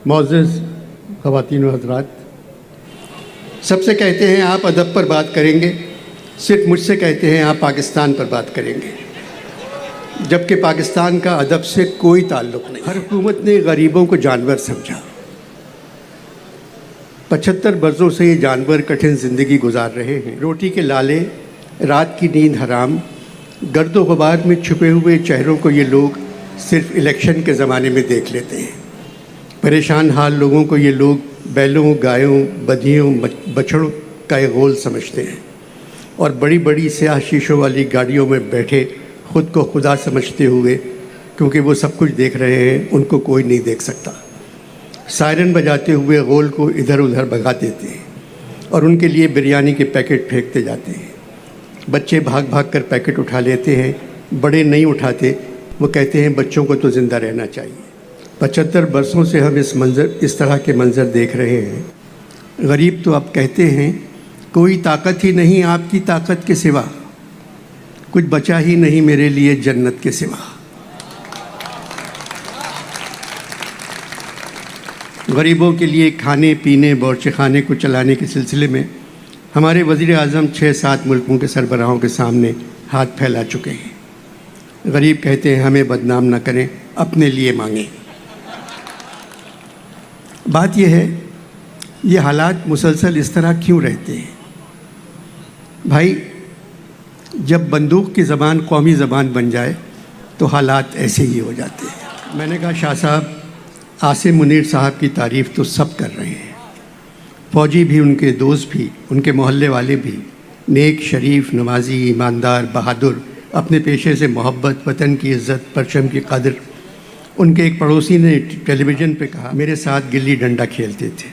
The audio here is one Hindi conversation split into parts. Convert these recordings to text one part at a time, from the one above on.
मोअज़्ज़ज़ ख़वातीन व हज़रात, सबसे कहते हैं आप अदब पर बात करेंगे, सिर्फ मुझसे कहते हैं आप पाकिस्तान पर बात करेंगे, जबकि पाकिस्तान का अदब से कोई ताल्लुक़ नहीं। हर हुकूमत ने गरीबों को जानवर समझा। 75 बरसों से ये जानवर कठिन ज़िंदगी गुजार रहे हैं। रोटी के लाले, रात की नींद हराम, गर्दो गुबार में छुपे हुए चेहरों को ये लोग सिर्फ इलेक्शन के ज़माने में देख लेते हैं। परेशान हाल लोगों को ये लोग बैलों, गायों, बधियों, बछड़ों का एक गोल समझते हैं और बड़ी बड़ी स्याह शीशों वाली गाड़ियों में बैठे ख़ुद को खुदा समझते हुए, क्योंकि वो सब कुछ देख रहे हैं, उनको कोई नहीं देख सकता, सायरन बजाते हुए गोल को इधर उधर भगा देते हैं और उनके लिए बिरयानी के पैकेट फेंकते जाते हैं। बच्चे भाग भाग कर पैकेट उठा लेते हैं, बड़े नहीं उठाते। वो कहते हैं बच्चों को तो ज़िंदा रहना चाहिए। 75 बरसों से हम इस तरह के मंज़र देख रहे हैं। गरीब तो अब कहते हैं कोई ताकत ही नहीं आपकी ताकत के सिवा, कुछ बचा ही नहीं मेरे लिए जन्नत के सिवा। गरीबों के लिए खाने पीने बावर्ची खाने को चलाने के सिलसिले में हमारे वज़ीर आज़म 6-7 मुल्कों के सरबराहों के सामने हाथ फैला चुके हैं। गरीब कहते हैं हमें बदनाम ना करें, अपने लिए मांगें। बात यह है, ये हालात मुसलसल इस तरह क्यों रहते हैं? भाई, जब बंदूक की ज़बान कौमी ज़बान बन जाए तो हालात ऐसे ही हो जाते हैं। मैंने कहा शाह साहब, आसिम मुनीर साहब की तारीफ़ तो सब कर रहे हैं, फ़ौजी भी, उनके दोस्त भी, उनके मोहल्ले वाले भी, नेक, शरीफ, नमाजी, ईमानदार, बहादुर, अपने पेशे से मोहब्बत, वतन की इज़्ज़त, परचम की कदर। उनके एक पड़ोसी ने टेलीविज़न पे कहा मेरे साथ गिल्ली डंडा खेलते थे।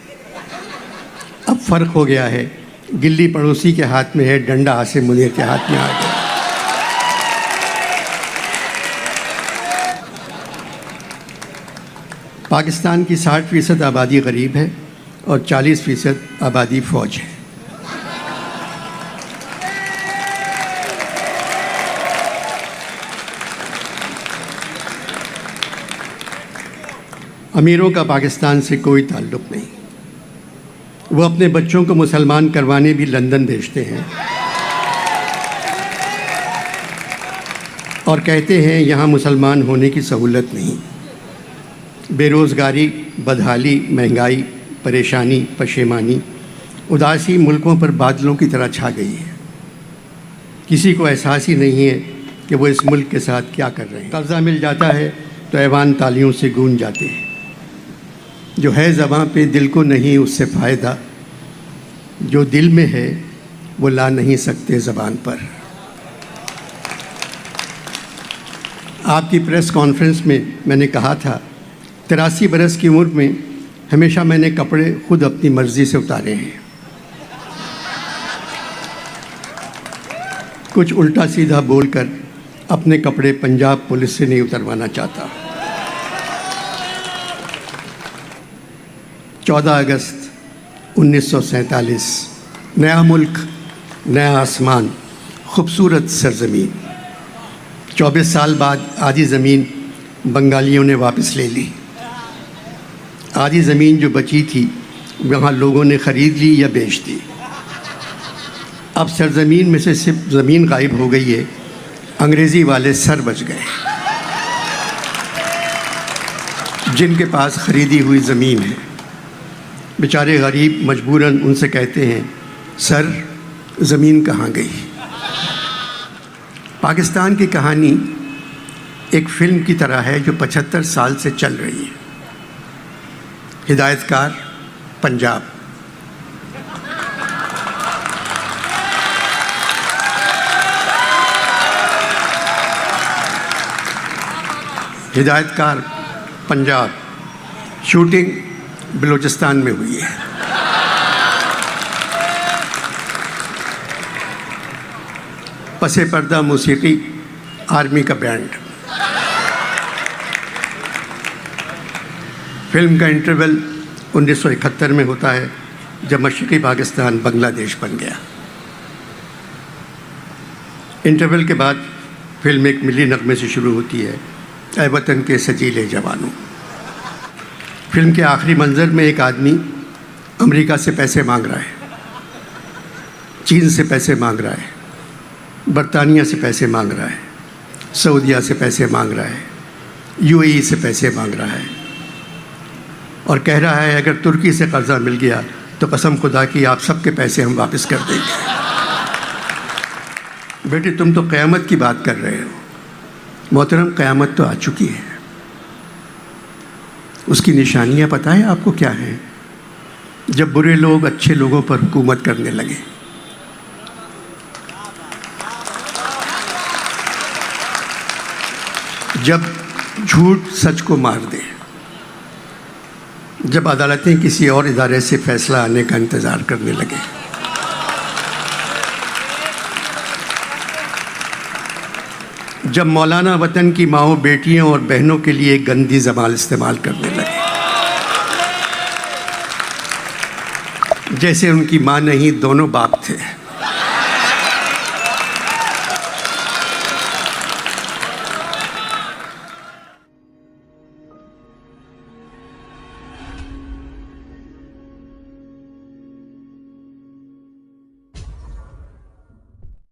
अब फ़र्क हो गया है, गिल्ली पड़ोसी के हाथ में है, डंडा आसिम मुनीर के हाथ में आ गया। पाकिस्तान की 60% आबादी गरीब है और 40% आबादी फ़ौज है। अमीरों का पाकिस्तान से कोई ताल्लुक़ नहीं। वो अपने बच्चों को मुसलमान करवाने भी लंदन भेजते हैं और कहते हैं यहाँ मुसलमान होने की सहूलत नहीं। बेरोज़गारी, बदहाली, महंगाई, परेशानी, पशेमानी, उदासी मुल्कों पर बादलों की तरह छा गई है। किसी को एहसास ही नहीं है कि वो इस मुल्क के साथ क्या कर रहे हैं। कब्ज़ा मिल जाता है तो ऐवान तालियों से गूंज जाते हैं। जो है ज़बां पे दिल को नहीं उससे फ़ायदा, जो दिल में है वो ला नहीं सकते ज़बान पर। आपकी प्रेस कॉन्फ्रेंस में मैंने कहा था 83 बरस की उम्र में हमेशा मैंने कपड़े खुद अपनी मर्ज़ी से उतारे हैं। कुछ उल्टा सीधा बोलकर अपने कपड़े पंजाब पुलिस से नहीं उतरवाना चाहता। 14 अगस्त 1947, नया मुल्क, नया आसमान, खूबसूरत सरज़मीन। 24 साल बाद आधी ज़मीन बंगालियों ने वापस ले ली। आधी ज़मीन जो बची थी वहाँ लोगों ने ख़रीद ली या बेच दी। अब सरज़मीन में से सिर्फ ज़मीन गायब हो गई है, अंग्रेज़ी वाले सर बच गए। जिनके पास ख़रीदी हुई ज़मीन है, बेचारे गरीब मजबूरन उनसे कहते हैं सर ज़मीन कहाँ गई। पाकिस्तान की कहानी एक फ़िल्म की तरह है जो 75 साल से चल रही है। हिदायतकार पंजाब। हिदायतकार पंजाब शूटिंग बलूचिस्तान में हुई है। पसे पर्दा मौसीकी, आर्मी का बैंड। फिल्म का इंटरवल 1971 में होता है जब मशरक़ी पाकिस्तान बांग्लादेश बन गया। इंटरवल के बाद फिल्म एक मिली नगमे से शुरू होती है, ऐ वतन के सजीले जवानों। फिल्म के आखिरी मंजर में एक आदमी अमेरिका से पैसे मांग रहा है, चीन से पैसे मांग रहा है, बरतानिया से पैसे मांग रहा है, सऊदीया से पैसे मांग रहा है, यूएई से पैसे मांग रहा है और कह रहा है अगर तुर्की से कर्जा मिल गया तो कसम खुदा की आप सबके पैसे हम वापस कर देंगे। बेटे तुम तो क़यामत की बात कर रहे हो। मोहतरम, क़यामत तो आ चुकी है। उसकी निशानियां पता है आपको क्या हैं? जब बुरे लोग अच्छे लोगों पर हुकूमत करने लगे, जब झूठ सच को मार दे, जब अदालतें किसी और इदारे से फैसला आने का इंतज़ार करने लगे, जब मौलाना वतन की माओ बेटियों और बहनों के लिए गंदी ज़बान इस्तेमाल करने लगे, जैसे उनकी माँ नहीं दोनों बाप थे।